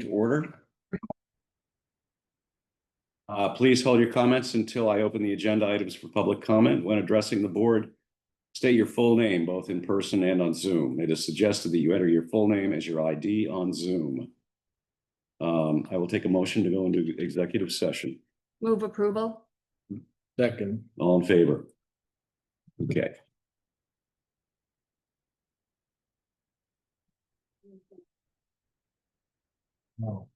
Order. Please hold your comments until I open the agenda items for public comment. When addressing the board, state your full name, both in person and on Zoom. It is suggested that you enter your full name as your ID on Zoom. I will take a motion to go into executive session. Move approval. Second. All in favor? Okay. No.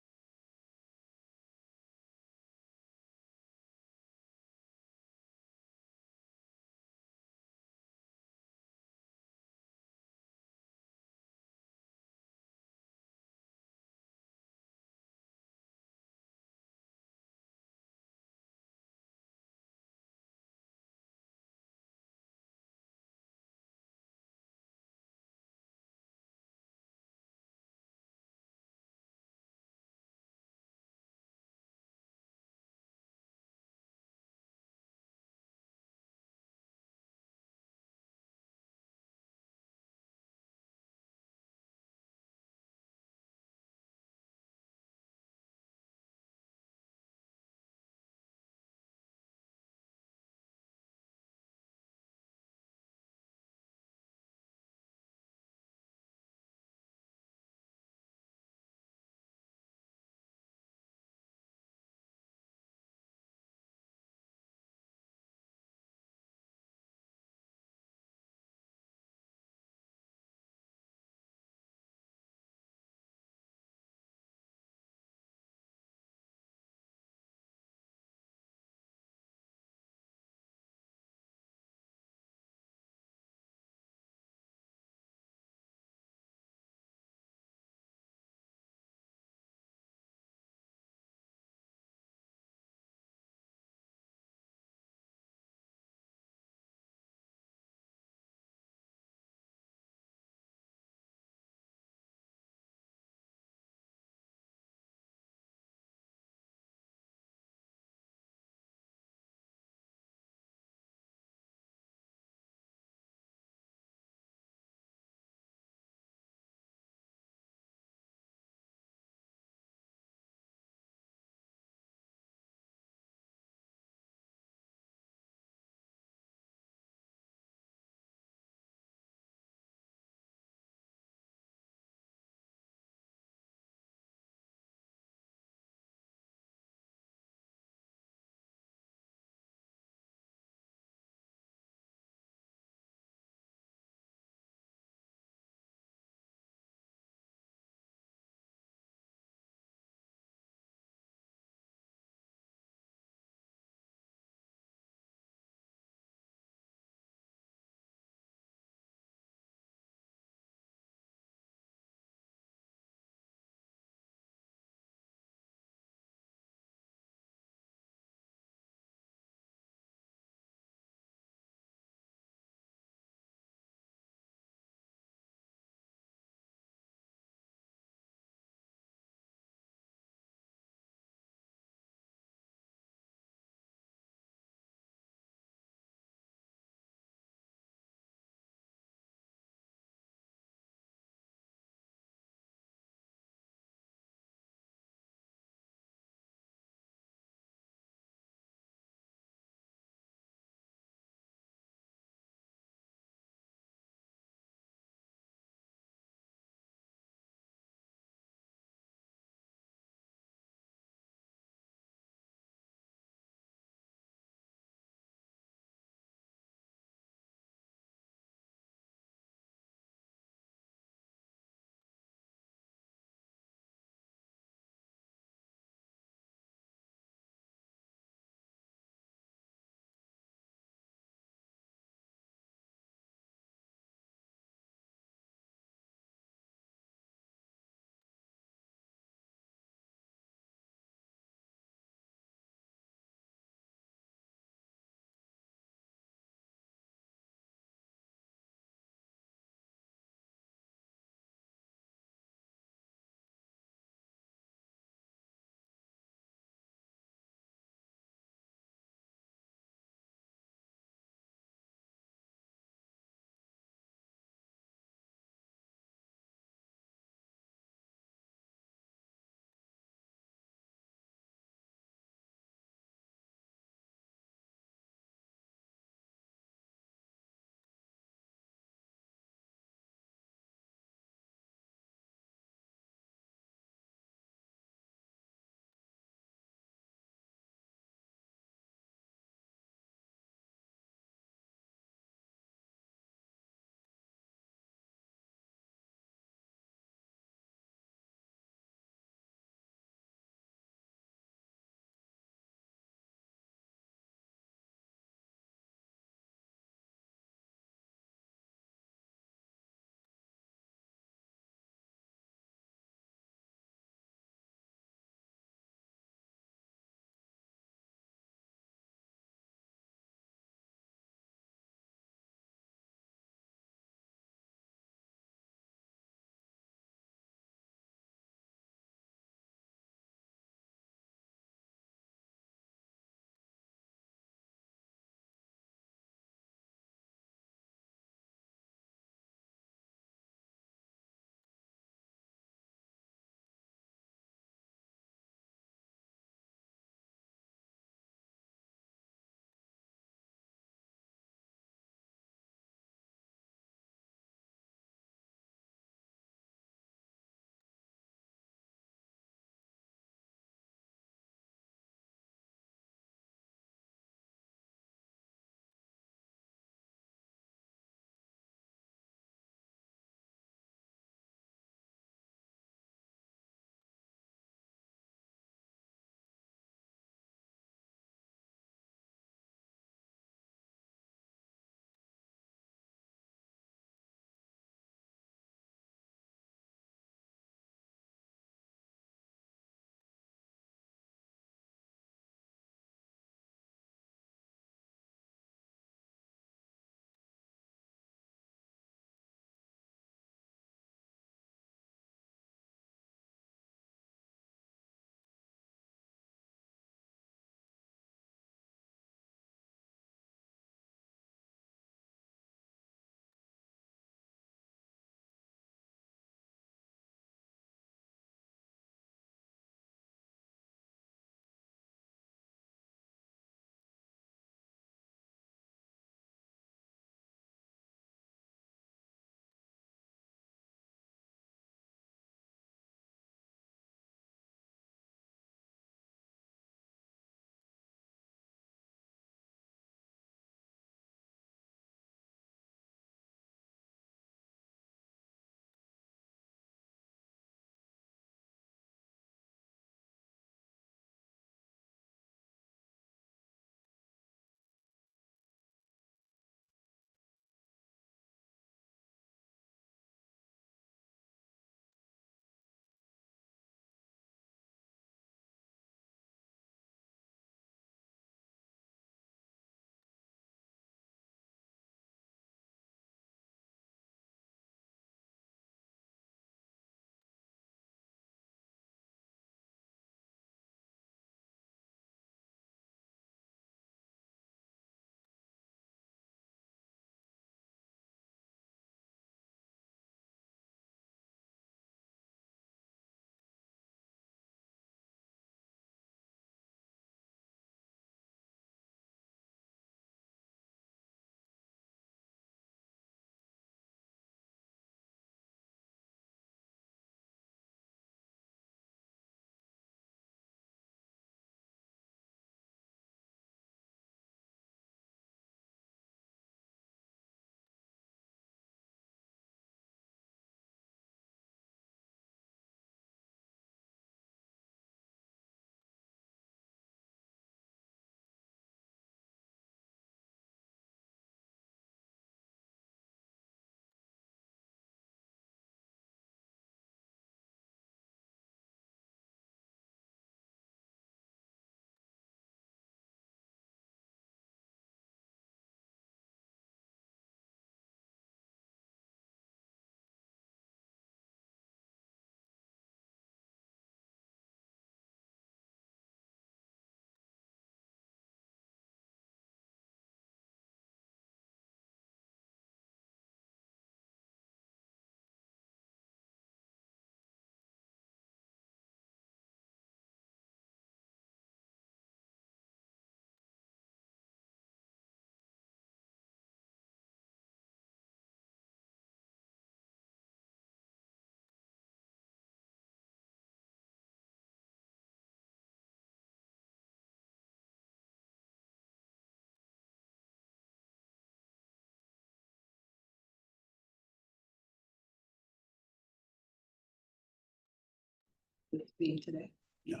This being today. Yeah.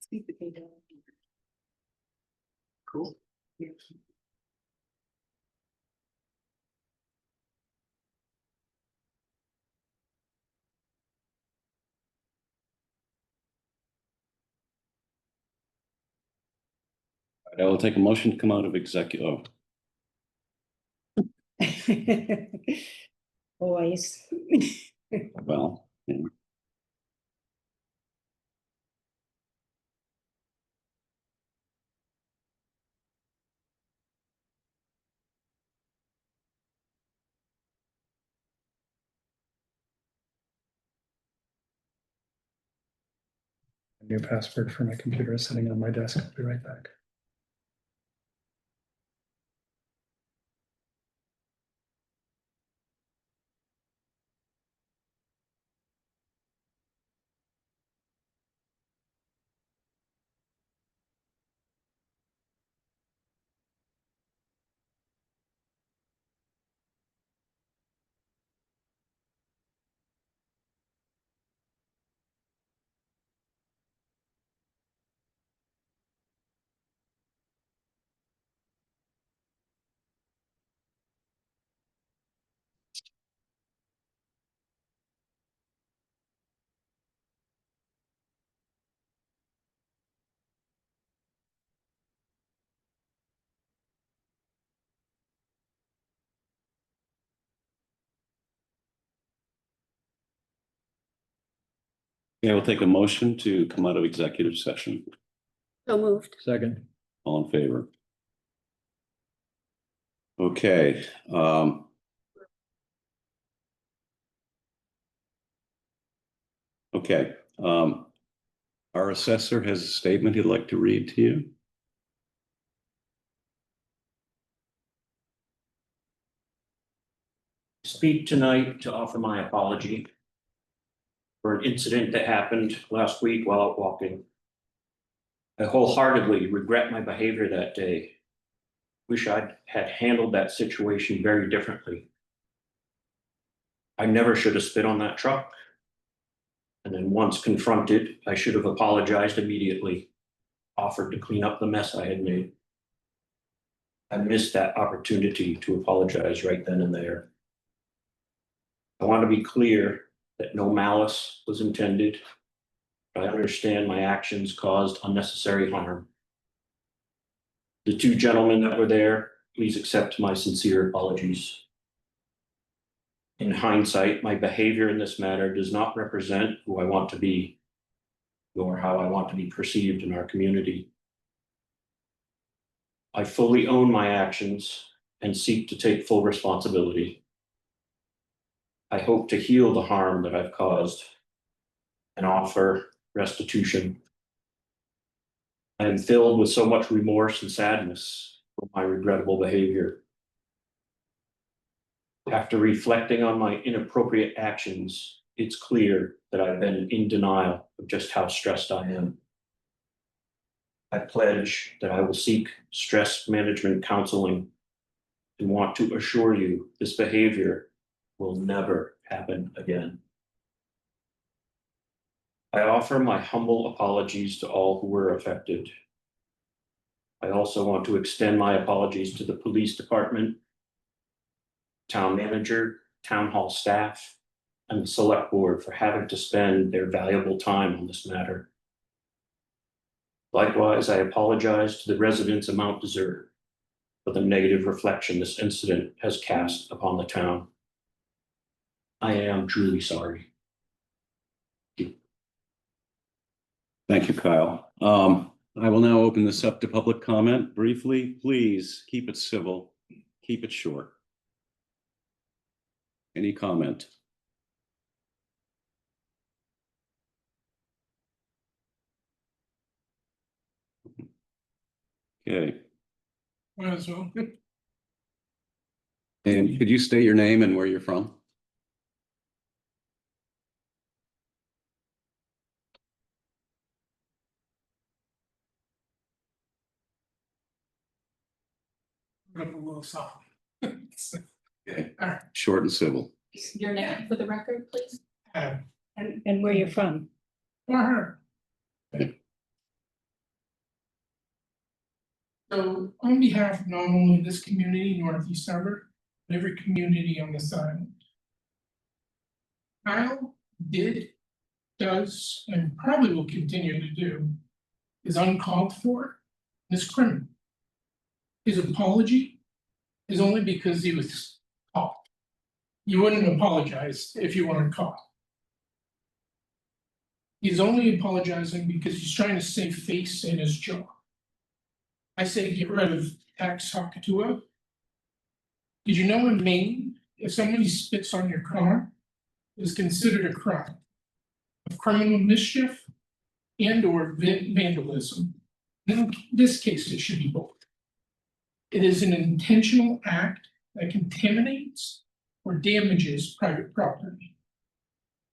Speak the page. Cool. Yeah. I will take a motion to come out of executive. Always. Well, yeah. New password for my computer is sitting on my desk. I'll be right back. Yeah, we'll take a motion to come out of executive session. So moved. Second. All in favor? Okay, okay, our assessor has a statement he'd like to read to you. Speak tonight to offer my apology for an incident that happened last week while out walking. I wholeheartedly regret my behavior that day. Wish I'd had handled that situation very differently. I never should have spit on that truck. And then once confronted, I should have apologized immediately, offered to clean up the mess I had made. I missed that opportunity to apologize right then and there. I want to be clear that no malice was intended. I understand my actions caused unnecessary harm. The two gentlemen that were there, please accept my sincere apologies. In hindsight, my behavior in this matter does not represent who I want to be, nor how I want to be perceived in our community. I fully own my actions and seek to take full responsibility. I hope to heal the harm that I've caused and offer restitution. I am filled with so much remorse and sadness for my regrettable behavior. After reflecting on my inappropriate actions, it's clear that I've been in denial of just how stressed I am. I pledge that I will seek stress management counseling and want to assure you this behavior will never happen again. I offer my humble apologies to all who were affected. I also want to extend my apologies to the police department, town manager, town hall staff, and the select board for having to spend their valuable time on this matter. Likewise, I apologize to the residents of Mount Desert. for the negative reflection this incident has cast upon the town. I am truly sorry. Thank you, Kyle. I will now open this up to public comment briefly. Please keep it civil, keep it short. Any comment? Okay, Might as well. and could you state your name and where you're from? Up a little soft. Okay, All right. short and civil. Your name for the record, please. Uh, And where you're from. For her. Okay. So on behalf of not only this community, Northeast Harbor, but every community on this island. Kyle did, does, and probably will continue to do is uncalled for, is criminal. His apology is only because he was caught. You wouldn't apologize if you weren't caught. He's only apologizing because he's trying to save face in his job. I say get rid of tax Hakatua. Did you know in Maine, if somebody spits on your car, it's considered a crime of criminal mischief and or vandalism. In this case, it should be both. It is an intentional act that contaminates or damages private property.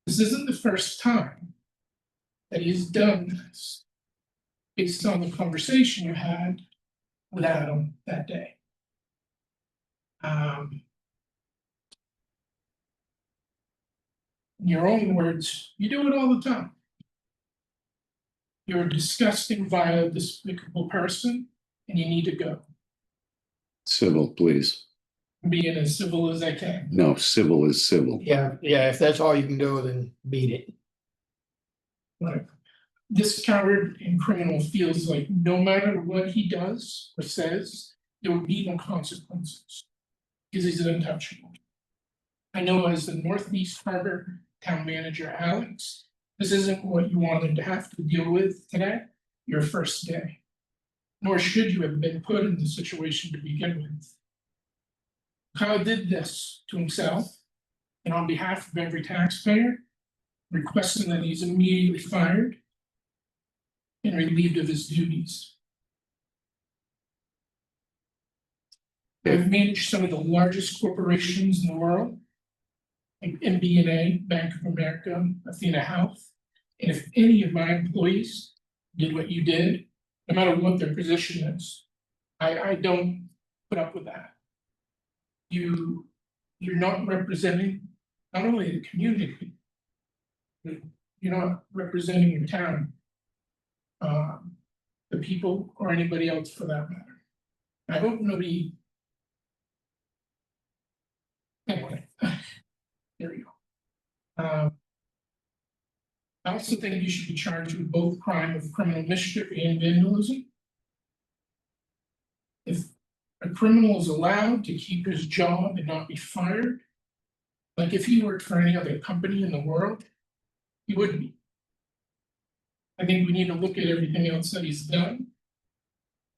This isn't the first time that he's done this, based on the conversation you had with Adam that day. In your own words, you do it all the time. You're a disgusting, vile, despicable person, and you need to go. Civil, please. Being as civil as I can. No, civil is civil. Yeah, if that's all you can do, then beat it. Like, this coward and criminal feels like no matter what he does or says, there will be no consequences. Because he's untouchable. I know as the Northeast Harbor Town Manager, Alex, this isn't what you wanted to have to deal with today, your first day. Nor should you have been put in the situation to begin with. Kyle did this to himself and on behalf of every taxpayer, requesting that he's immediately fired and relieved of his duties. I've managed some of the largest corporations in the world, like MBNA, Bank of America, Athena Health. And if any of my employees did what you did, no matter what their position is, I don't put up with that. You're not representing not only the community, but you're not representing your town, the people or anybody else for that matter. I hope nobody. Anyway, there we go. I also think you should be charged with both crime of criminal mischief and vandalism. If a criminal is allowed to keep his job and not be fired, like if he worked for any other company in the world, he would be. I think we need to look at everything else that he's done.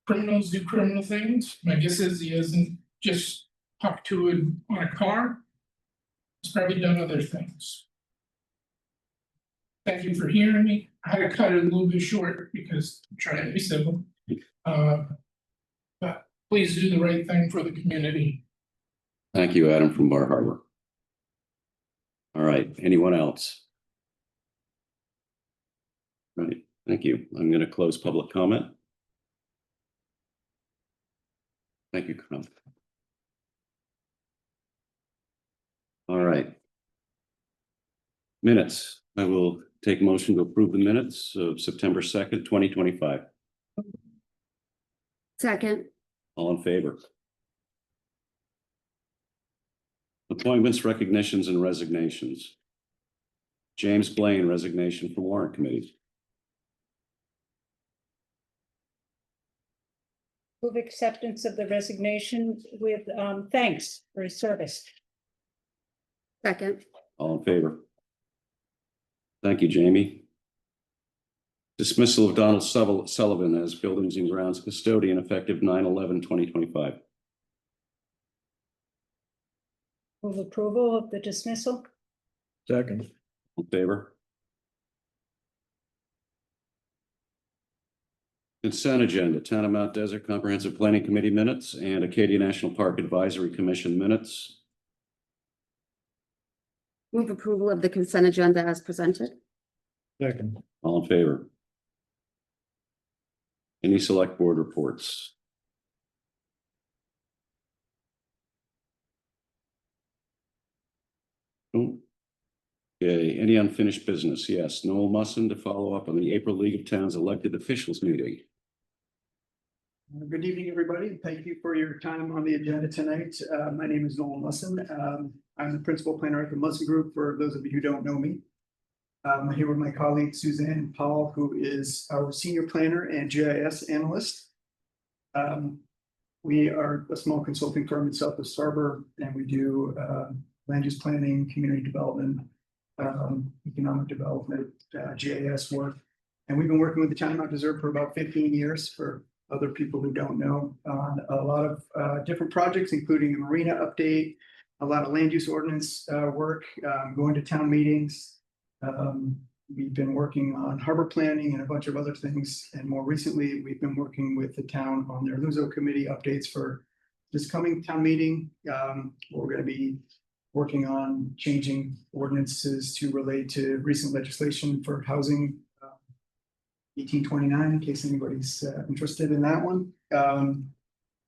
Criminals do criminal things. My guess is he hasn't just talked to it on a car. He's probably done other things. Thank you for hearing me. I had to cut it a little bit short because I'm trying to be civil. But please do the right thing for the community. Thank you, Adam from Bar Harbor. All right, anyone else? Right, thank you. I'm going to close public comment. Thank you, Kyle. All right. Minutes. I will take motion to approve the minutes of September 2nd, 2025. Second. All in favor? Appointments, recognitions, and resignations. James Blaine, resignation from Warrant Committee. Move acceptance of the resignation with thanks for his service. Second. All in favor? Thank you, Jamie. Dismissal of Donald Sullivan as Buildings and Grounds Custodian effective 9/11/2025. Move approval of the dismissal. Second. All in favor? Consent agenda, Town of Mount Desert Comprehensive Planning Committee minutes and Acadia National Park Advisory Commission minutes. Move approval of the consent agenda as presented. Second. All in favor? Any select board reports? No? Okay, any unfinished business? Yes, Noel Musson to follow up on the April League of Towns elected officials meeting. Good evening, everybody. Thank you for your time on the agenda tonight. My name is Noel Musson. I'm the principal planner at the Musson Group, for those of you who don't know me. I'm here with my colleague Suzanne Paul, who is our senior planner and GIS analyst. We are a small consulting firm in Southwest Harbor, and we do land use planning, community development, economic development, GIS work. And we've been working with the Town of Mount Desert for about 15 years, for other people who don't know, on a lot of different projects, including a marina update, a lot of land use ordinance work, going to town meetings. We've been working on harbor planning and a bunch of other things. And more recently, we've been working with the town on their LUZO committee updates for this coming town meeting. We're going to be working on changing ordinances to relate to recent legislation for housing 1829, in case anybody's interested in that one.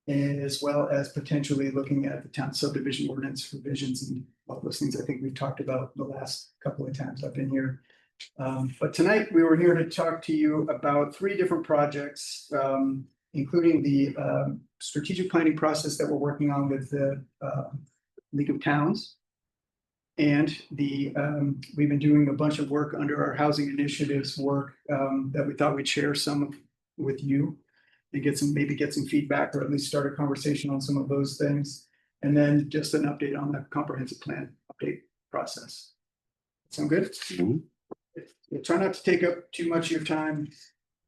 And as well as potentially looking at the town subdivision ordinance revisions and all those things I think we've talked about the last couple of times I've been here. But tonight we were here to talk to you about 3 different projects, including the strategic planning process that we're working on with the League of Towns. And we've been doing a bunch of work under our housing initiatives work that we thought we'd share some of with you and maybe get some feedback, or at least start a conversation on some of those things. And then just an update on the comprehensive plan update process. Sound good? Mhm. Try not to take up too much of your time.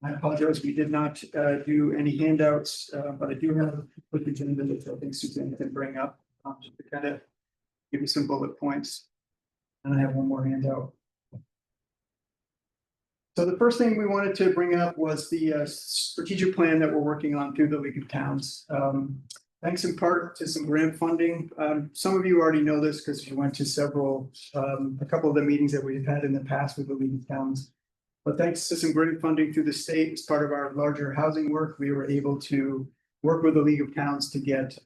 I apologize, we did not do any handouts, but I do have a quick agenda that I think Suzanne can bring up just to kind of give you some bullet points. And I have one more handout. So the first thing we wanted to bring up was the strategic plan that we're working on through the League of Towns. Thanks in part to some grant funding. Some of you already know this because you went to a couple of the meetings that we've had in the past with the League of Towns. But thanks to some grant funding through the state as part of our larger housing work, we were able to work with the League of Towns to get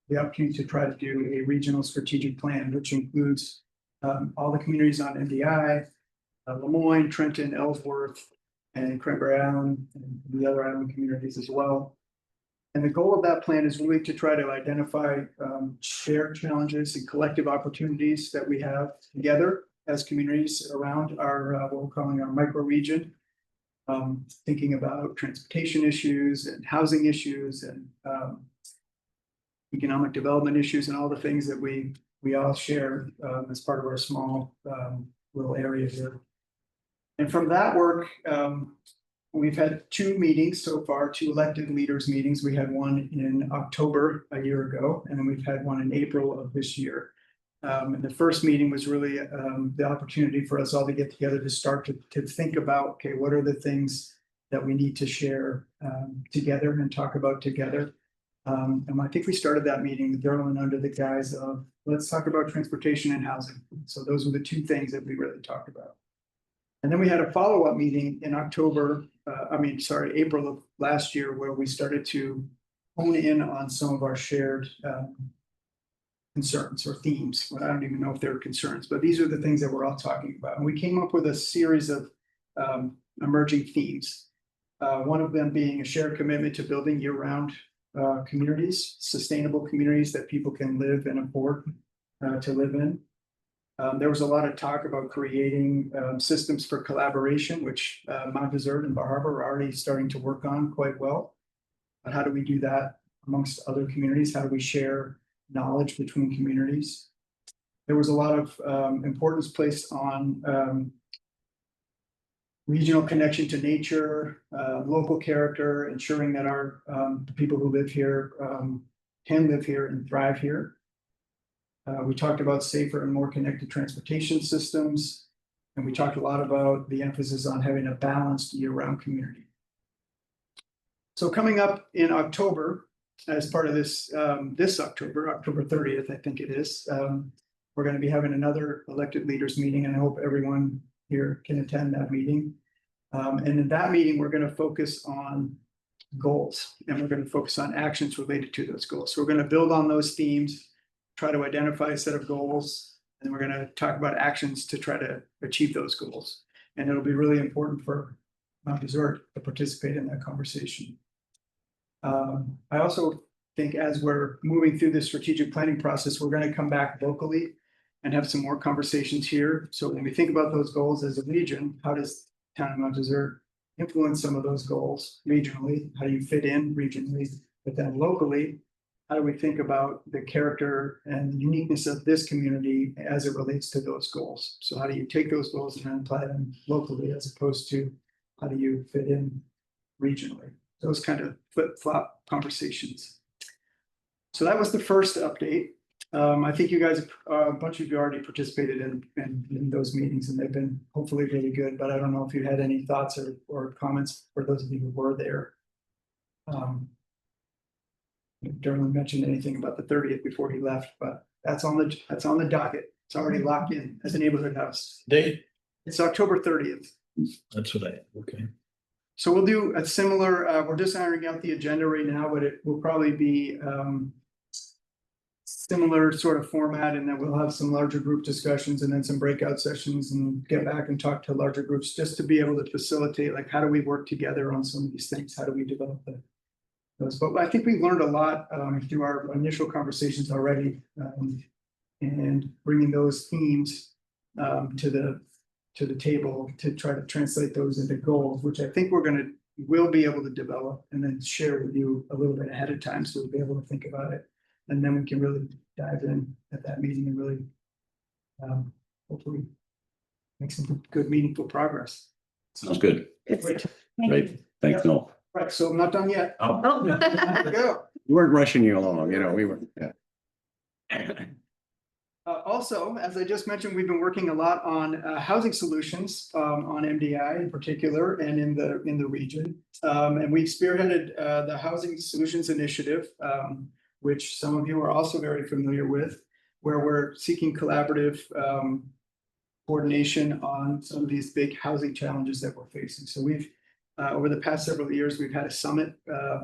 the opportunity to try to do a regional strategic plan, which includes all the communities on MDI, Lemoyne, Trenton, Ellsworth, and Cranberry Island, and the other island communities as well. And the goal of that plan is really to try to identify shared challenges and collective opportunities that we have together as communities around our what we're calling our micro region. Thinking about transportation issues and housing issues and economic development issues and all the things that we all share as part of our small little area here. And from that work, we've had 2 meetings so far, 2 elected leaders meetings. We had one in October a year ago, and then we've had one in April of this year. And the first meeting was really the opportunity for us all to get together to start to think about, okay, what are the things that we need to share together and talk about together. And I think we started that meeting with Darlin under the guise of, let's talk about transportation and housing. So those were the 2 things that we really talked about. And then we had a follow-up meeting in April of last year, where we started to hone in on some of our shared concerns or themes. Well, I don't even know if they're concerns, but these are the things that we're all talking about. And we came up with a series of emerging themes. One of them being a shared commitment to building year-round communities, sustainable communities that people can live and afford to live in. There was a lot of talk about creating systems for collaboration, which Mount Desert and Bar Harbor are already starting to work on quite well. But how do we do that amongst other communities? How do we share knowledge between communities? There was a lot of importance placed on regional connection to nature, local character, ensuring that our the people who live here can live here and thrive here. We talked about safer and more connected transportation systems, and we talked a lot about the emphasis on having a balanced year-round community. So coming up in October, as part of this October 30th, I think it is, we're going to be having another elected leaders meeting, and I hope everyone here can attend that meeting. And in that meeting, we're going to focus on goals, and we're going to focus on actions related to those goals. So we're going to build on those themes, try to identify a set of goals, and we're going to talk about actions to try to achieve those goals. And it'll be really important for Mount Desert to participate in that conversation. I also think as we're moving through this strategic planning process, we're going to come back locally and have some more conversations here. So when we think about those goals as a region, how does town of Mount Desert influence some of those goals regionally? How do you fit in regionally? But then locally, how do we think about the character and the uniqueness of this community as it relates to those goals? So how do you take those goals and apply them locally as opposed to how do you fit in regionally? Those kind of flip-flop conversations. So that was the first update. I think you guys, a bunch of you already participated in those meetings, and they've been hopefully really good, but I don't know if you had any thoughts or comments for those of you who were there. Derwin mentioned anything about the 30th before he left, but that's on the docket. It's already locked in as a neighborhood house. Date? It's October 30th. That's what okay. So we'll do a similar, we're just ironing out the agenda right now, but it will probably be similar sort of format, and then we'll have some larger group discussions and then some breakout sessions and get back and talk to larger groups just to be able to facilitate, like, how do we work together on some of these things? How do we develop those? But I think we've learned a lot through our initial conversations already, and bringing those themes to the table to try to translate those into goals, which I think we'll be able to develop and then share with you a little bit ahead of time, so we'll be able to think about it. And then we can really dive in at that meeting and really hopefully make some good, meaningful progress. Sounds good. Great. Great. Thanks, Noel. Right, so I'm not done yet. Oh, Go. we weren't rushing you along, we were, yeah. Also, as I just mentioned, we've been working a lot on housing solutions on MDI in particular and in the region. And we've spearheaded the Housing Solutions Initiative, which some of you are also very familiar with, where we're seeking collaborative coordination on some of these big housing challenges that we're facing. So we've over the past several years, we've had a summit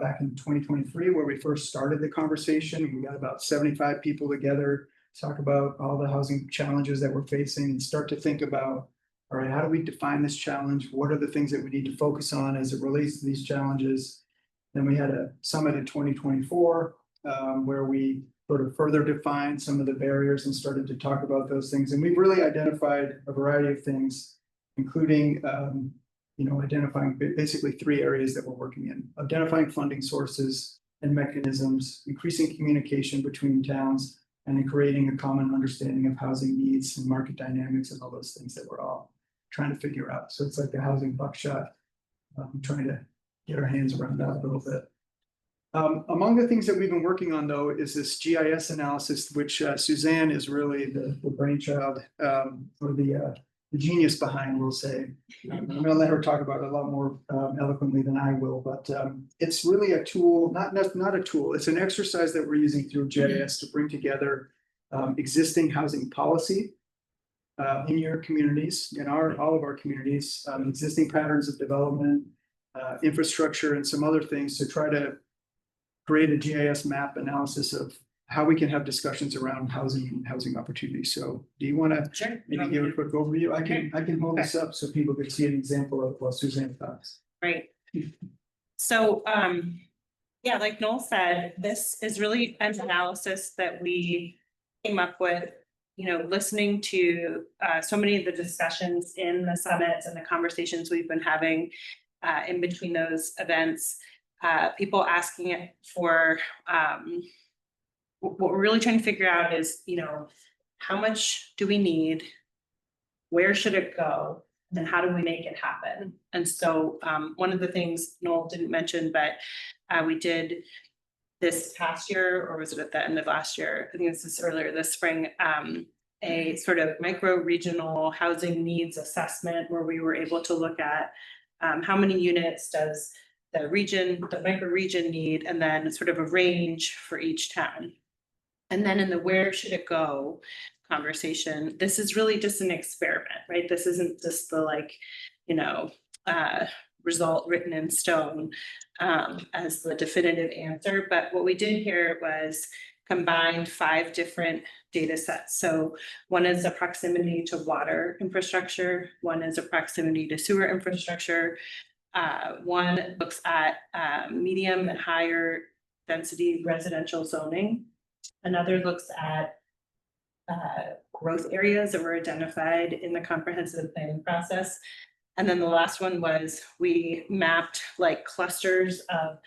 back in 2023 where we first started the conversation. We got about 75 people together to talk about all the housing challenges that we're facing and start to think about, all right, how do we define this challenge? What are the things that we need to focus on as it relates to these challenges? Then we had a summit in 2024 where we sort of further defined some of the barriers and started to talk about those things. And we've really identified a variety of things, including identifying basically 3 areas that we're working in: identifying funding sources and mechanisms, increasing communication between towns, and then creating a common understanding of housing needs and market dynamics and all those things that we're all trying to figure out. So it's like the housing buckshot, trying to get our hands around that a little bit. Among the things that we've been working on, though, is this GIS analysis, which Suzanne is really the brainchild or the genius behind, we'll say. I'm going to let her talk about it a lot more eloquently than I will, but it's really a tool, not a tool. It's an exercise that we're using through GIS to bring together existing housing policy in your communities, in all of our communities, existing patterns of development, infrastructure, and some other things to try to create a GIS map analysis of how we can have discussions around housing and housing opportunities. So do you want to maybe give a quick overview? I can hold this up so people can see an example of what Suzanne thought. Right. So, yeah, like Noel said, this is really an analysis that we came up with, listening to so many of the discussions in the summits and the conversations we've been having in between those events. people asking it for, what we're really trying to figure out is, how much do we need? Where should it go? And how do we make it happen? And so, one of the things Noel didn't mention, but we did this past year, or was it at the end of last year? I think this is earlier this spring, a sort of micro-regional housing needs assessment where we were able to look at how many units does the micro-region need, and then sort of a range for each town. And then in the where should it go conversation, this is really just an experiment, right? This isn't just the result written in stone as the definitive answer. But what we did here was combined 5 different data sets. So one is a proximity to water infrastructure, one is a proximity to sewer infrastructure, one looks at medium and higher density residential zoning, another looks at growth areas that were identified in the comprehensive planning process. And then the last one was we mapped like clusters of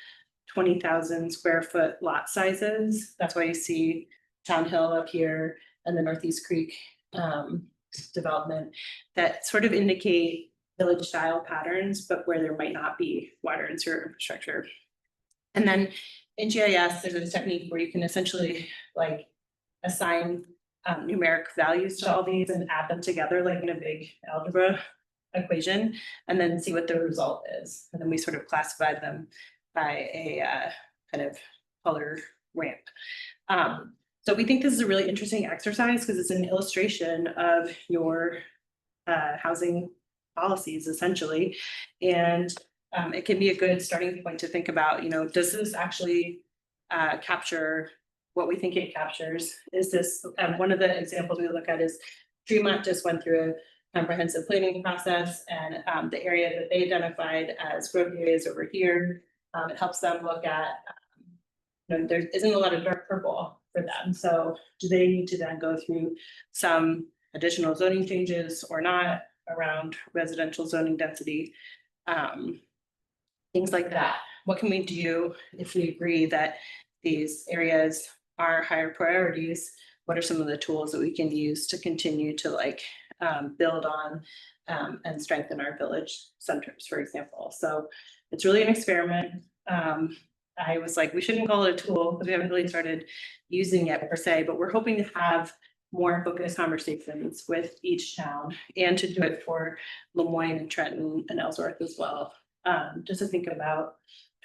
20,000 square foot lot sizes. That's why you see Town Hill up here and the Northeast Creek development that sort of indicate village style patterns, but where there might not be water and sewer infrastructure. And then in GIS, there's a technique where you can essentially like assign numeric values to all these and add them together like in a big algebra equation, and then see what the result is. And then we sort of classified them by a kind of color ramp. So we think this is a really interesting exercise because it's an illustration of your housing policies essentially. And it can be a good starting point to think about, does this actually capture what we think it captures? Is this, one of the examples we look at is Tremont just went through a comprehensive planning process, and the area that they identified as growth areas over here, it helps them look at, there isn't a lot of dark purple for them. So do they need to then go through some additional zoning changes or not around residential zoning density? Things like that. What can we do if we agree that these areas are higher priorities? What are some of the tools that we can use to continue to build on and strengthen our village centers, for example? So it's really an experiment. I was like, we shouldn't call it a tool because we haven't really started using it per se, but we're hoping to have more focused conversations with each town and to do it for Lemoyne and Trenton and Ellsworth as well. Just to think about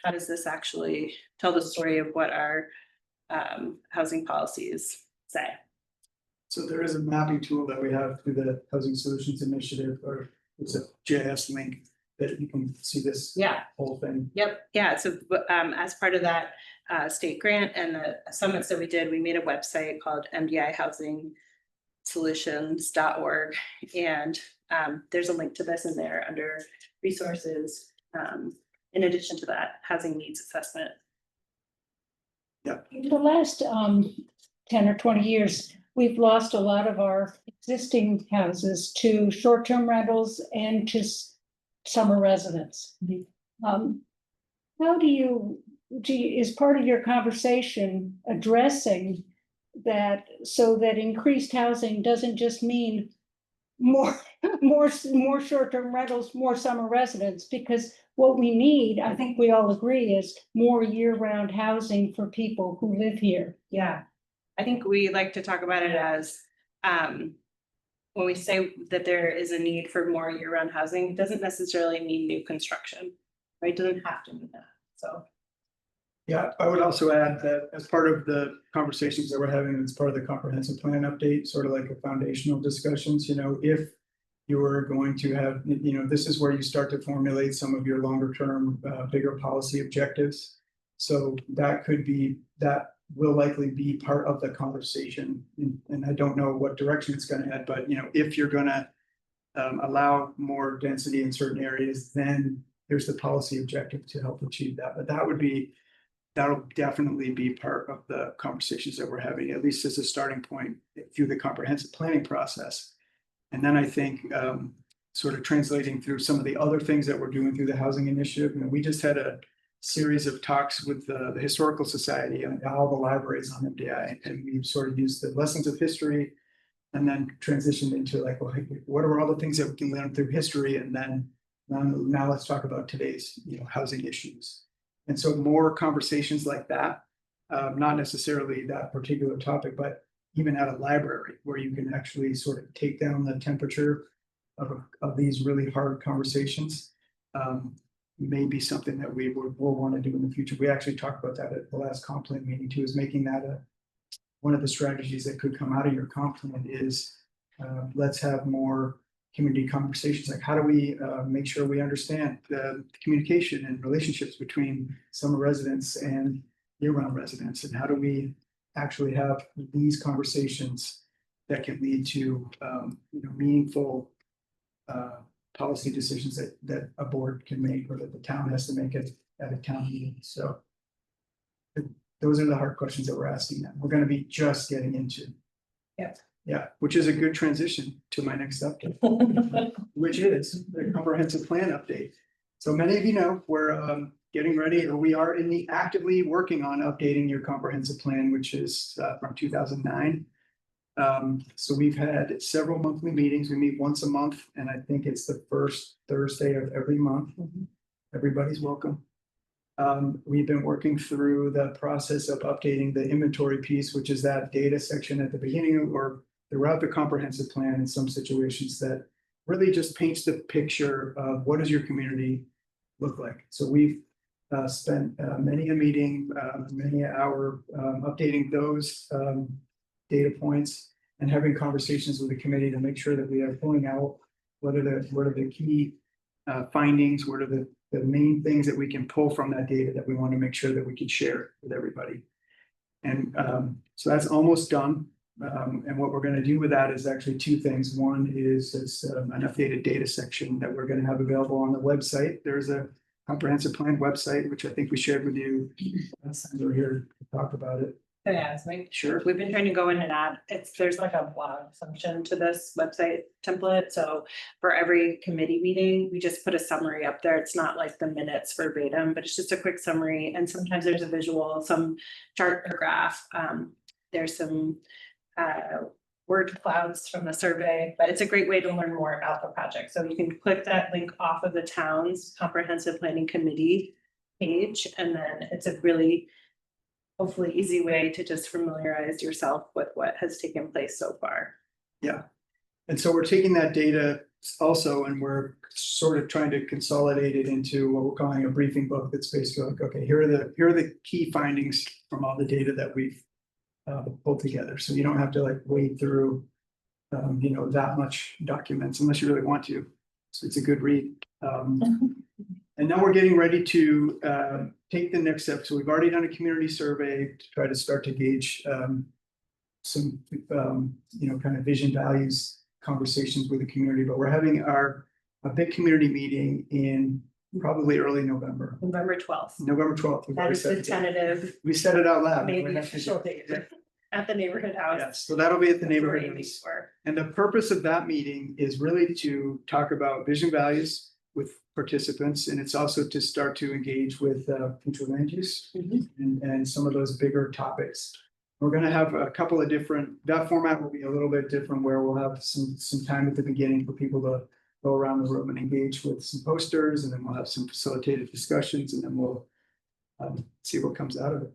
how does this actually tell the story of what our housing policies say. So there is a mapping tool that we have through the Housing Solutions Initiative, or it's a GIS link that you can see this whole thing. Yep. Yeah. So as part of that state grant and the summits that we did, we made a website called mdihousing-solutions.org. And there's a link to this in there under resources. In addition to that, housing needs assessment. Yeah. In the last 10 or 20 years, we've lost a lot of our existing houses to short-term rentals and to summer residents. How do you, is part of your conversation addressing that so that increased housing doesn't just mean more short-term rentals, more summer residents? Because what we need, I think we all agree, is more year-round housing for people who live here. Yeah, I think we like to talk about it as when we say that there is a need for more year-round housing, it doesn't necessarily mean new construction, right? It doesn't have to mean that. So. Yeah, I would also add that as part of the conversations that we're having, as part of the comprehensive plan update, sort of like a foundational discussions, if you were going to have, this is where you start to formulate some of your longer term, bigger policy objectives. So that will likely be part of the conversation. And I don't know what direction it's going to head, but if you're going to allow more density in certain areas, then there's the policy objective to help achieve that. But that'll definitely be part of the conversations that we're having, at least as a starting point through the comprehensive planning process. And then I think sort of translating through some of the other things that we're doing through the housing initiative. We just had a series of talks with the Historical Society and all the libraries on MDI, and we sort of used the lessons of history and then transitioned into like, well, what are all the things that we can learn through history, and then now let's talk about today's, housing issues. And so more conversations like that, not necessarily that particular topic, but even at a library where you can actually sort of take down the temperature of these really hard conversations. May be something that we will want to do in the future. We actually talked about that at the last comp plan meeting too, is making that one of the strategies that could come out of your comp plan is let's have more community conversations. Like, how do we make sure we understand the communication and relationships between summer residents and year-round residents, and how do we actually have these conversations that can lead to meaningful policy decisions that a board can make, or that the town has to make it at a town meeting. So those are the hard questions that we're asking them. We're going to be just getting into. Yeah. Yeah, which is a good transition to my next update, which is the comprehensive plan update. So many of you know, we're getting ready, or we are actively working on updating your comprehensive plan, which is from 2009. So we've had several monthly meetings. We meet once a month, and I think it's the first Thursday of every month. Everybody's welcome. We've been working through the process of updating the inventory piece, which is that data section at the beginning or throughout the comprehensive plan, in some situations that really just paints the picture of what does your community look like. So we've spent many a meeting, many an hour updating those data points and having conversations with the committee to make sure that we are pulling out what are the key findings, what are the main things that we can pull from that data that we want to make sure that we can share with everybody. And so that's almost done. And what we're going to do with that is actually two things. One is it's an updated data section that we're going to have available on the website. There's a comprehensive plan website, which I think we shared with you last time we were here to talk about it. Yeah, it's like, Sure. we've been trying to go in and add, there's like a blog function to this website template, so for every committee meeting, we just put a summary up there. It's not like the minutes verbatim, but it's just a quick summary, and sometimes there's a visual, some chart or graph. There's some word clouds from the survey, but it's a great way to learn more about the project. So you can click that link off of the town's comprehensive planning committee page, and then it's a really hopefully easy way to just familiarize yourself with what has taken place so far. Yeah. And so we're taking that data also, and we're sort of trying to consolidate it into what we're calling a briefing book that's basically like, okay, here are the key findings from all the data that we've pulled together. So you don't have to like wade through that much documents unless you really want to. So it's a good read. And now we're getting ready to take the next step. So we've already done a community survey to try to start to gauge some kind of vision, values conversations with the community. But we're having a big community meeting in probably early November. November 12th. November 12th. That is the tentative, We said it out loud. maybe official date at the neighborhood house. Yes, so that'll be at the That's what we're neighborhood aiming house. for. And the purpose of that meeting is really to talk about vision, values with participants, and it's also to start to engage with future land use and some of those bigger topics. We're going to have a couple of that format will be a little bit different, where we'll have some time at the beginning for people to go around the room and engage with some posters, and then we'll have some facilitated discussions, and then we'll see what comes out of it.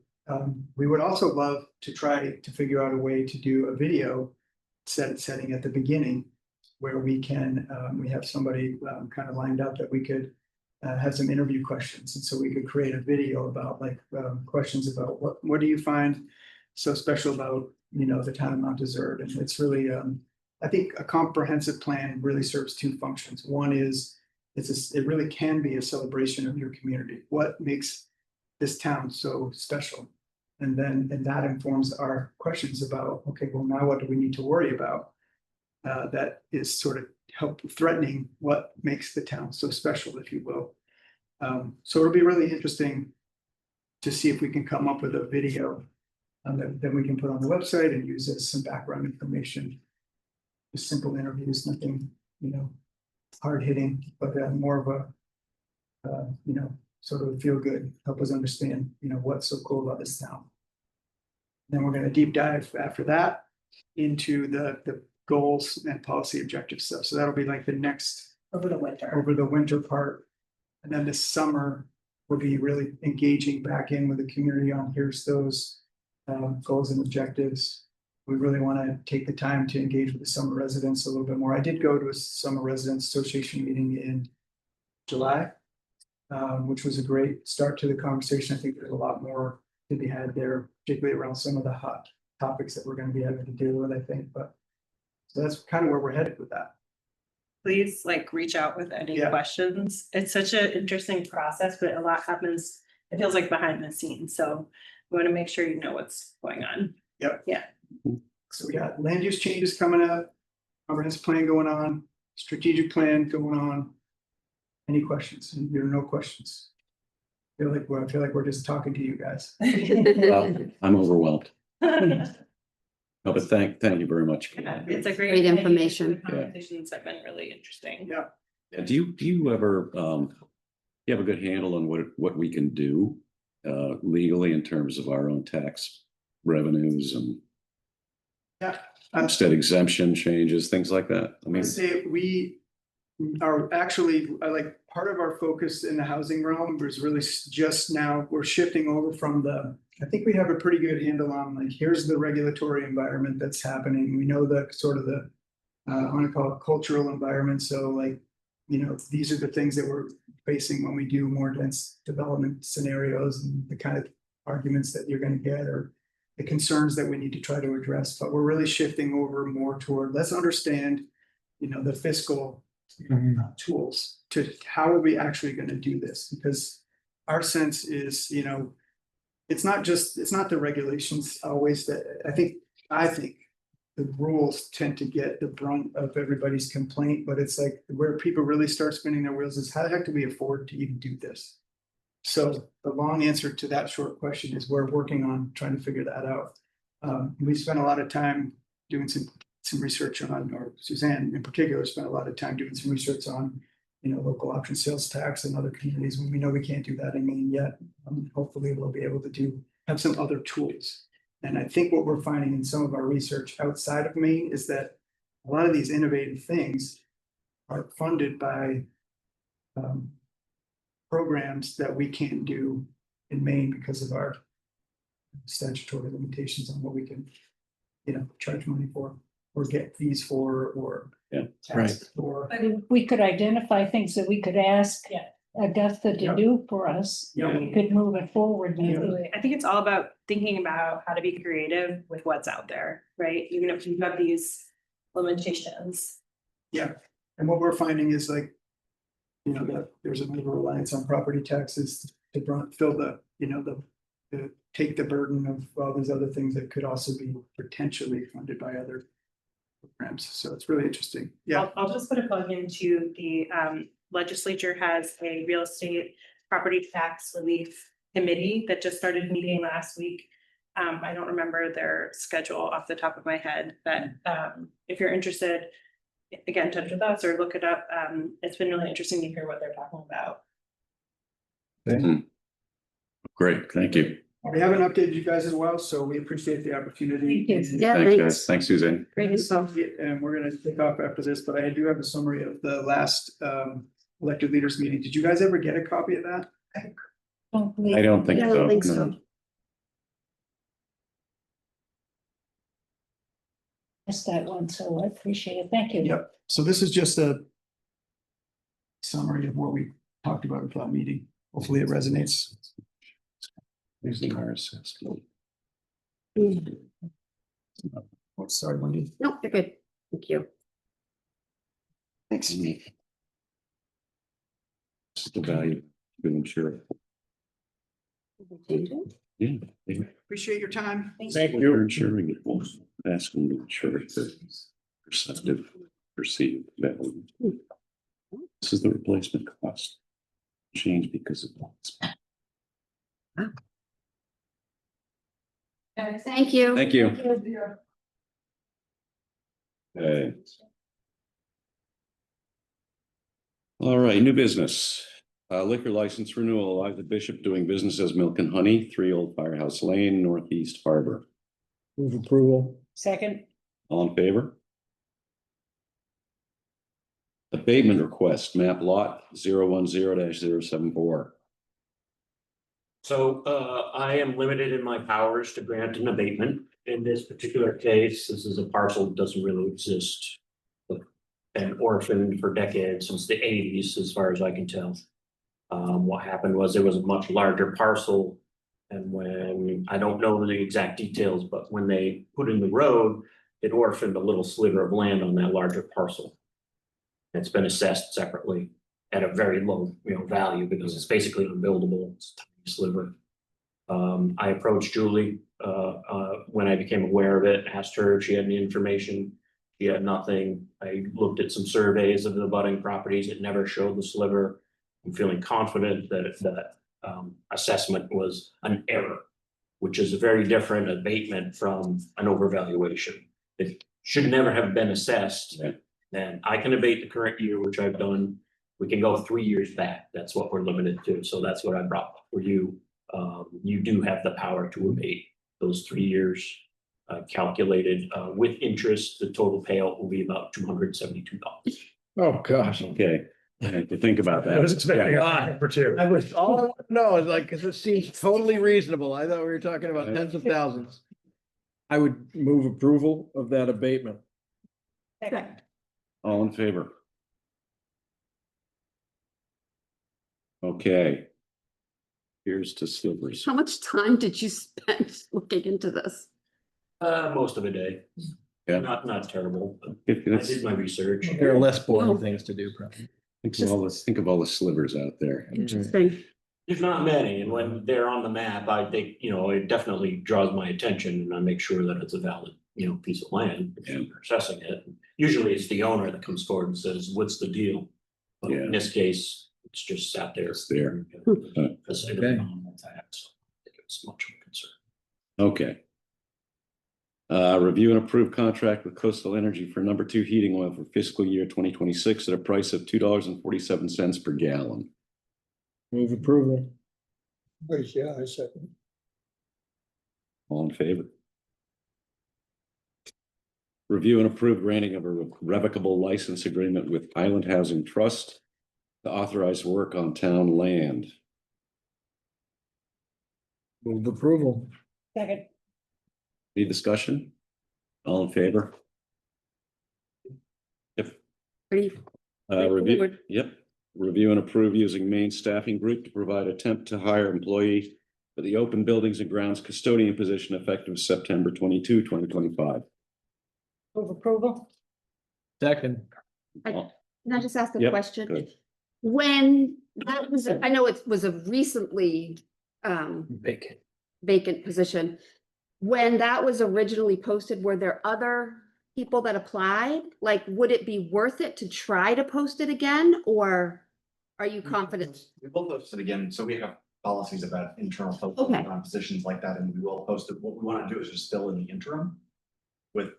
We would also love to try to figure out a way to do a video setting at the beginning, where we have somebody kind of lined up that we could have some interview questions. And so we could create a video about questions about what do you find so special about, the town of Mount Desert. And it's really, I think a comprehensive plan really serves two functions. One is it really can be a celebration of your community. What makes this town so special? And that informs our questions about, okay, well, now what do we need to worry about? That is sort of threatening what makes the town so special, if you will. So it'll be really interesting to see if we can come up with a video that we can put on the website and use as some background information. Just simple interviews, nothing, hard hitting, but more of a, sort of feel good, help us understand, what's so cool about this town. Then we're gonna deep dive after that into the goals and policy objective stuff. So that'll be like the next Over the winter. over the winter part. And then this summer, we'll be really engaging back in with the community on here's those goals and objectives. We really want to take the time to engage with the summer residents a little bit more. I did go to a summer residents association meeting in July, which was a great start to the conversation. I think there's a lot more to be had there, particularly around some of the hot topics that we're going to be having to deal with, I think. But so that's kind of where we're headed with that. Please reach out with any Yeah. questions. It's such an interesting process, but a lot happens, it feels like behind the scenes, so we want to make sure you know what's going on. So we got land use changes coming up, comprehensive plan going on, strategic plan going on. Any questions? There are no questions. I feel like we're just talking to you guys. I'm overwhelmed. No, but thank you very much. It's a Great information. The conversations have been really interesting. Yeah. Yeah, do you ever, you have a good handle on what we can do legally in terms of our own tax revenues and Yeah. homestead exemption changes, things like that? I I mean, say we are actually, part of our focus in the housing realm was really just now, we're shifting over from I think we have a pretty good handle on here's the regulatory environment that's happening. We know the sort of I want to call it cultural environment. So these are the things that we're facing when we do more dense development scenarios and the kind of arguments that you're going to get or the concerns that we need to try to address. But we're really shifting over more toward, let's understand, the fiscal tools to how are we actually going to do this? Because our sense is, it's not the regulations always that I think the rules tend to get the brunt of everybody's complaint, but it's where people really start spinning their wheels is how the heck do we afford to even do this? So the long answer to that short question is we're working on trying to figure that out. We spent a lot of time doing some research on, or Suzanne in particular spent a lot of time doing some research on, local option sales tax and other communities when we know we can't do that in Maine yet. Hopefully we'll be able to have some other tools. And I think what we're finding in some of our research outside of Maine is that a lot of these innovative things are funded by programs that we can't do in Maine because of our statutory limitations on what we can, charge money for or get fees for or tax for. I mean, we could identify things that we could ask Augusta to do for us. Yeah. We could move it forward. Maybe. Absolutely. I think it's all about thinking about how to be creative with what's out there, right? Even if you've got these limitations. Yeah, and what we're finding is that there's an over reliance on property taxes to fill to take the burden of all these other things that could also be potentially funded by other programs. So it's really interesting. Yeah, I'll just put a plug into the legislature has a real estate property tax relief committee that just started meeting last week. I don't remember their schedule off the top of my head, but if you're interested, get in touch with us or look it up. It's been really interesting to hear what they're talking about. great, thank you. we haven't updated you guys as well, so we appreciate the opportunity. Thank you. Yeah, Thanks, thanks. guys. Thanks, Suzanne. Great info. And we're gonna take off after this, but I do have a summary of the last elected leaders meeting. Did you guys ever get a copy of that? Don't believe- I don't think I so. don't think no. so. Missed that one, so I appreciate it. Thank you. Yep, so this is just a summary of what we talked about at that meeting. Hopefully it resonates. There's the RSS. Oh, sorry, Wendy. No, you're good. Thank you. Thanks. This is the value of insurance. Change it. Yeah. they- Appreciate your time. Thank When you're insuring it, asking to insure it, the perceptive, perceived value. This is the replacement cost. Change because of that. Thank you. Thank you. Okay. All right, new business. Liquor license renewal, Elijah Bishop doing business as Milk and Honey, 3 Old Firehouse Lane, Northeast Harbor. Move approval. Second, All in favor? Abatement request, map lot 010-074. So I am limited in my powers to grant an abatement. In this particular case, this is a parcel that doesn't really exist. Been orphaned for decades, since the 80s, as far as I can tell. What happened was it was a much larger parcel. And when, I don't know the exact details, but when they put in the road, it orphaned a little sliver of land on that larger parcel. It's been assessed separately at a very low, value, because it's basically unbuildable. It's a tiny sliver. I approached Julie when I became aware of it, asked her if she had any information. She had nothing. I looked at some surveys of the abutting properties. It never showed the sliver. I'm feeling confident that that assessment was an error, which is a very different abatement from an overvaluation. It should never have been assessed. Yeah. Then I can abate the current year, which I've done. We can go 3 years back. That's what we're limited to. So that's what I brought for you. You do have the power to abate those 3 years. Calculated with interest, the total payout will be about $272. Oh, gosh. Okay, I have to think about that. I was expecting Yeah. a number two. I was, all I want to know is like, cause it seems totally reasonable. I thought we were talking about tens of thousands. I would move approval of that abatement. second, All in favor? Okay. Here's to slivers. How much time did you spend looking into this? Most of a day. Yeah. Not terrible, but If I that's- did my research. There are less boring things to do, probably. think of all the slivers out there. Interesting. There's not many, and when they're on the map, I think, it definitely draws my attention, and I make sure that it's a valid, piece of land. If you're assessing it, usually it's the owner that comes forward and says, what's the deal? But in this case, it's just sat there. It's there. Because it Okay. was on that, so I think it's much of a concern. Okay. Review and approve contract with Coastal Energy for number 2 heating oil for fiscal year 2026 at a price of $2.47 per gallon. Move approval. Yeah, I second. All in favor? Review and approve granting of a revocable license agreement with Island Housing Trust to authorize work on town land. Move approval. second, Any discussion? All in favor? Yep. Pretty Review, straightforward. yep. Review and approve using Maine Staffing Group to provide a temp to hire employee for the open buildings and grounds custodian position effective September 22, 2025. move approval, Second. Can I just ask a Yep, question? good. When that was, I know it was a recently Bacon. vacant position. When that was originally posted, were there other people that applied? Like, would it be worth it to try to post it again, or are you confident? We will post it again, so we have policies about internal Okay. posting on positions like that, and we will post it. What we want to do is just fill in the interim with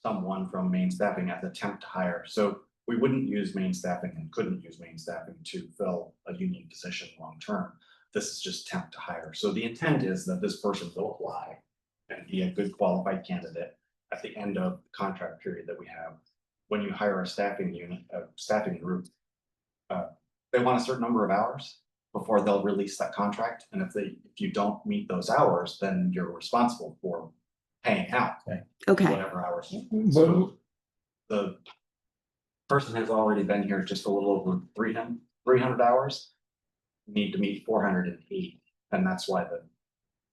someone from Maine Staffing as a temp to hire. So we wouldn't use Maine Staffing and couldn't use Maine Staffing to fill a union position long term. This is just temp to hire. So the intent is that this person will apply and be a good qualified candidate at the end of the contract period that we have. When you hire a staffing unit, a staffing group, they want a certain number of hours before they'll release that contract. And if you don't meet those hours, then you're responsible for paying out Okay, whatever hours. So the person has already been here just a little over 300 hours. Need to meet 408, and that's why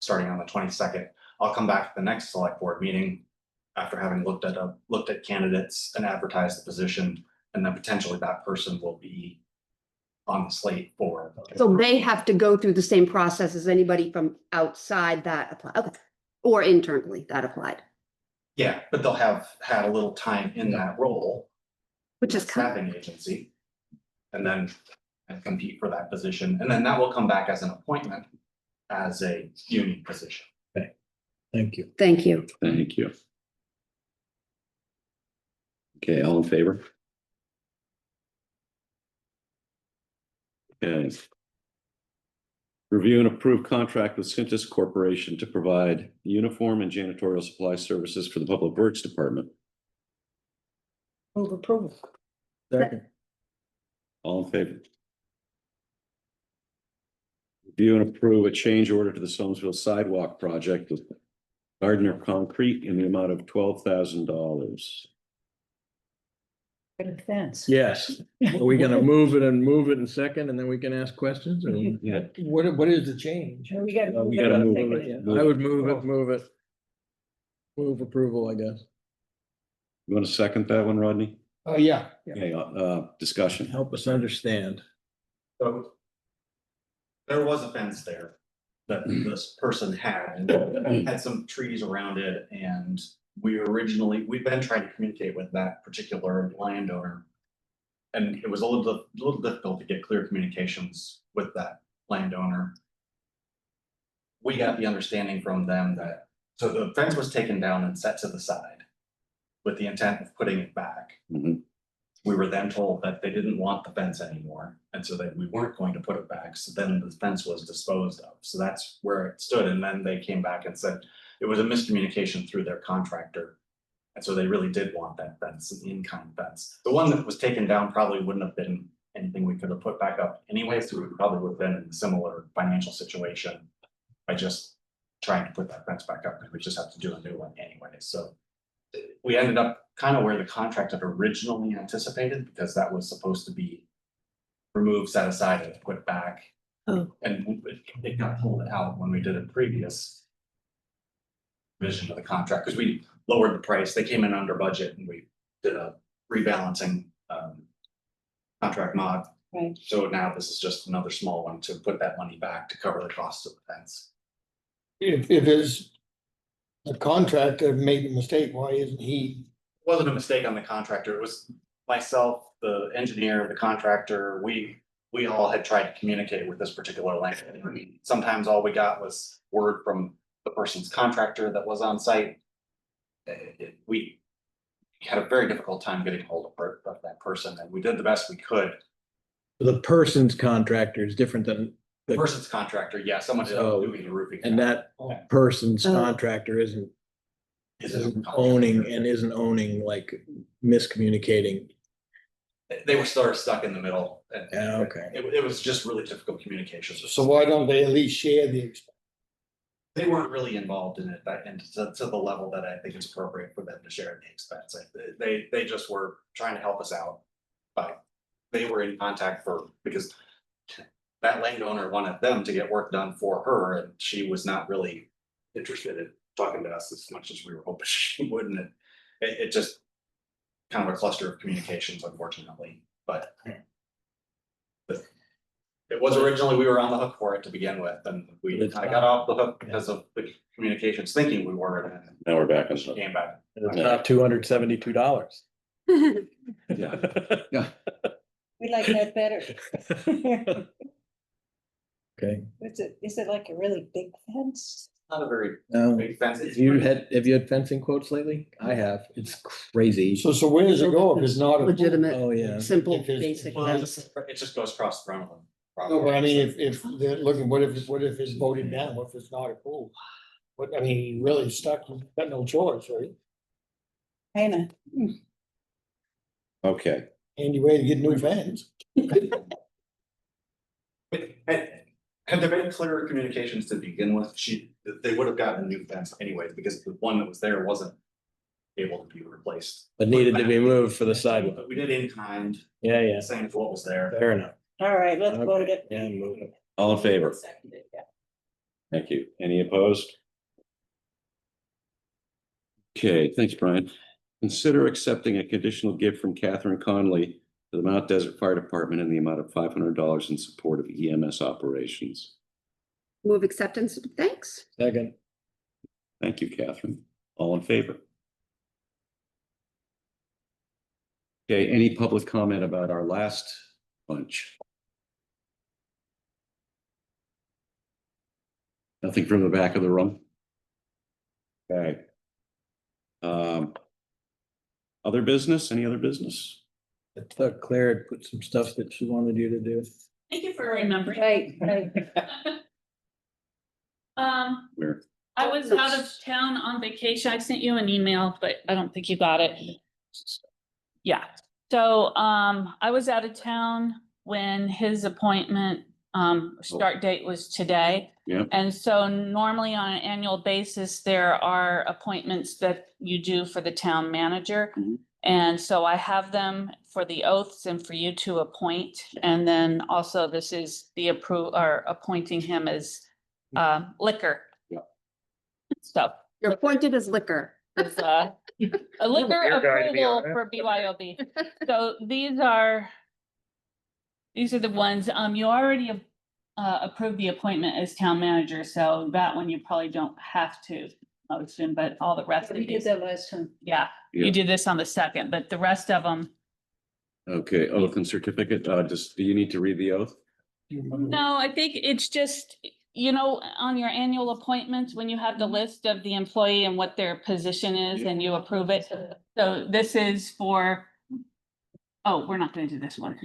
starting on the 22nd, I'll come back to the next select board meeting after having looked at candidates and advertised the position, and then potentially that person will be on the slate for. so they have to go through the same process as anybody from outside that applied, okay, or internally that applied, Yeah, but they'll have had a little time in that role. which is kind Staffing agency. And then compete for that position, and then that will come back as an appointment as a union position. Thank you. thank you. Thank you. Okay, all in favor? Okay, Review and approve contract with Cintas Corporation to provide uniform and janitorial supply services for the Public Works Department. Move approval. Second. All in favor? Review and approve a change order to the Soamsville Sidewalk Project with Gardner Concrete in the amount of $12,000. Good fence. Yes. Are we gonna move it in second and then we can ask questions? Or- Yeah. What is the change? We gotta. We gotta move Second it. I would move it. Move approval, I guess. You want to second that one, Rodney? Oh, yeah. Okay, discussion. Help us understand. So there was a fence there that this person had, and had some trees around it, and we've been trying to communicate with that particular landowner. And it was a little difficult to get clear communications with that landowner. We got the understanding from them that, so the fence was taken down and set to the side with the intent of putting it back. Mhm. We were then told that they didn't want the fence anymore, and so that we weren't going to put it back, so then the fence was disposed of, so that's where it stood, and then they came back and said it was a miscommunication through their contractor. And so they really did want that fence, an in-kind fence. The one that was taken down probably wouldn't have been anything we could have put back up anyway, so we probably would have been in a similar financial situation by just trying to put that fence back up, because we just have to do a new one anyway, so. We ended up kind of where the contract had originally anticipated, because that was supposed to be removed, set aside, and put back. Oh. And it got pulled out when we did a previous vision of the contract, because we lowered the price. They came in under budget, and we did a rebalancing contract mod. Right. So now this is just another small one to put that money back to cover the cost of the fence. If it's the contractor made a mistake, why isn't he? Wasn't a mistake on the contractor. It was myself, the engineer, the contractor. We all had tried to communicate with this particular landowner. I mean, sometimes all we got was word from the person's contractor that was on site. We had a very difficult time getting hold of that person, and we did the best we could. The person's contractor is different than The the, person's contractor, yeah, someone So- doing the roofing. and that person's Oh. contractor isn't Isn't isn't owning, like miscommunicating. They were sort of stuck in the middle, and Yeah, okay. it was just really difficult communications. So why don't they at least share the expense? They weren't really involved in it, and to the level that I think it's appropriate for them to share the expense. They just were trying to help us out. But they were in contact because that landowner wanted them to get work done for her, and she was not really interested in talking to us as much as we were hoping she would, and it just kind of a cluster of communications, unfortunately, but it was originally, we were on the hook for it to begin with, and we kind of got off the hook because of the communications, thinking we were, and then Now we're back on it stuff. came back. It's not $272. Yeah. We like that better. Okay. Is it like a really big fence? Not a very Now, big fence. have you had fencing quotes lately? I have. It's crazy. So where does it go if it's not? approved? Legitimate, Oh, yeah. simple, If it's- basic Well, fence. it just goes across the front of them. No, but I mean, if they're looking, what if it's voted down, what if it's not approved? But I mean, you really stuck, you've got no choice, right? Hannah. Okay, Handy way to get new fans. Had there been clearer communications to begin with, they would have gotten a new fence anyways, because the one that was there wasn't able to be replaced. But needed to be moved for the sidewalk. But we did in kind, Yeah. same as what was there. Fair enough. All right, let's vote Okay. it. Yeah, move it. all in favor? Seconded, yeah. Thank you. Any opposed? Okay, thanks, Brian. Consider accepting a conditional gift from Catherine Conley to the Mount Desert Fire Department in the amount of $500 in support of EMS operations. Move acceptance, thanks. Second. Thank you, Catherine. All in favor? Okay, any public comment about our last bunch? Nothing from the back of the room? Okay. Other business, any other business? I thought Claire had put some stuff that she wanted you to do. Thank you for remembering. Right, right. Where? I was out of town on vacation. I sent you an email, but I don't think you got it. Yeah, so I was out of town when his appointment start date was today. Yeah. And so normally on an annual basis, there are appointments that you do for the town manager. Mhm. And so I have them for the oaths and for you to appoint. And then also this is the appointing him as liquor. Yeah. So You're appointed as liquor. it's a liquor Weird guy to be approval honest. for BYOB. So these are the ones, you already approved the appointment as town manager, so that one you probably don't have to motion, but all the rest of We did these, that last time. yeah, Yeah. you did this on the second, but the rest of them, Okay, oath and certificate, do you need to read the oath? no, I think it's just, on your annual appointments, when you have the list of the employee and what their position is and you approve it. So this is for, oh, we're not gonna do this one,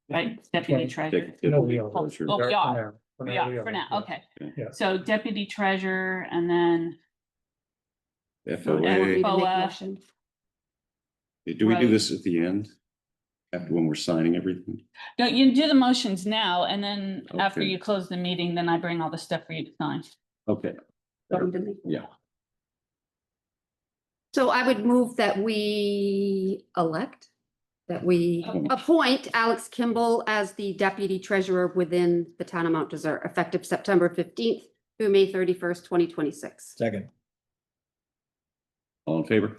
right? Deputy treasurer. No, we are. Oh, we are. Yeah, for now, okay. Yeah. So deputy treasurer and then, I want me FOA, to make a FOA. motion. do we do Right. this at the end? After when we're signing everything? no, you do the motions now and then after Okay. you close the meeting, then I bring all the stuff for you to sign. Okay, Want me to make- yeah, So I would move that we appoint Alex Kimball as the deputy treasurer within the town of Mount Desert, effective September 15th through May 31st, 2026. Second. all in favor?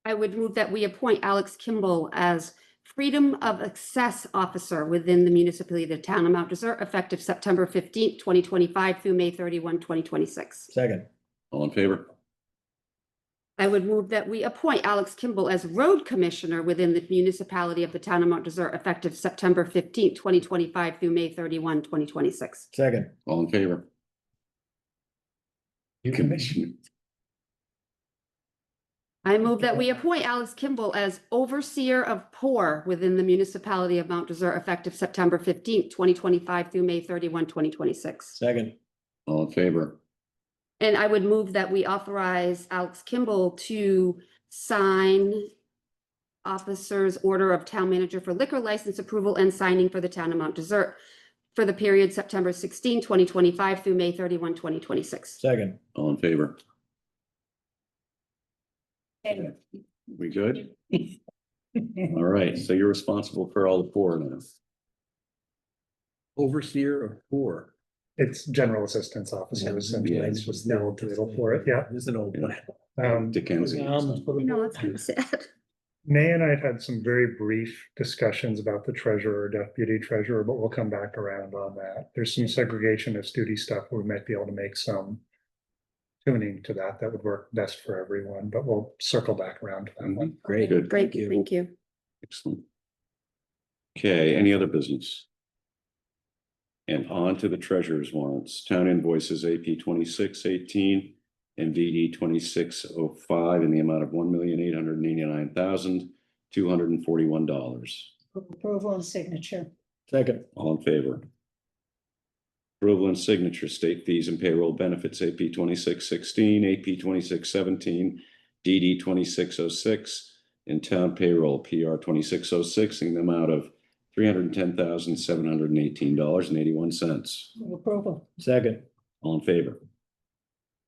I would move that we appoint Alex Kimball as Freedom of Access Officer within the municipality of the town of Mount Desert, effective September 15th, 2025 through May 31, 2026. Second. All in favor? I would move that we appoint Alex Kimball as Road Commissioner within the municipality of the town of Mount Desert, effective September 15th, 2025 through May 31, 2026. Second. All in favor? Commissioner. I move that we appoint Alex Kimball as Overseer of Poor within the municipality of Mount Desert, effective September 15th, 2025 through May 31, 2026. Second. All in favor? And I would move that we authorize Alex Kimball to sign officer's order of town manager for liquor license approval and signing for the town of Mount Desert for the period September 16, 2025 through May 31, 2026. Second. All in favor? Okay. We good? All right, so you're responsible for all the poor now. Overseer of poor. It's general assistance officers and Yeah. it's just the old title for it, yeah. This is an old one. Dickensian. No, that's kind of sad. May and I have had some very brief discussions about the treasurer, deputy treasurer, but we'll come back around on that. There's some segregation of duty stuff. We might be able to make some tuning to that. That would work best for everyone, but we'll circle back around to that one. Great. Good. Great, thank you. Excellent. Okay, any other business? And on to the treasurer's warrants, town invoices AP 2618 and DD 2605 in the amount of $1,889,241. Approval and signature. Second. All in favor? Approval and signature, state fees and payroll benefits, AP 2616, AP 2617, DD 2606, and town payroll, PR 2606, in the amount of $310,718.81. Approval. Second. All in favor?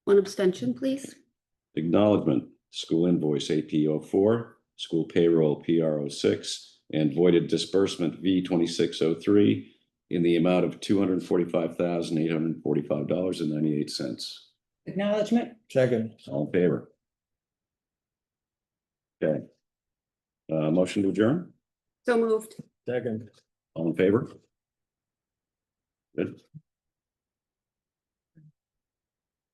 One abstention, please. Acknowledgement, school invoice AP 04, school payroll PR 06, and voided disbursement V 2603 in the amount of $245,845.98. Acknowledgement. Second. All in favor? Okay. Motion to adjourn? So moved. Second. All in favor? Good.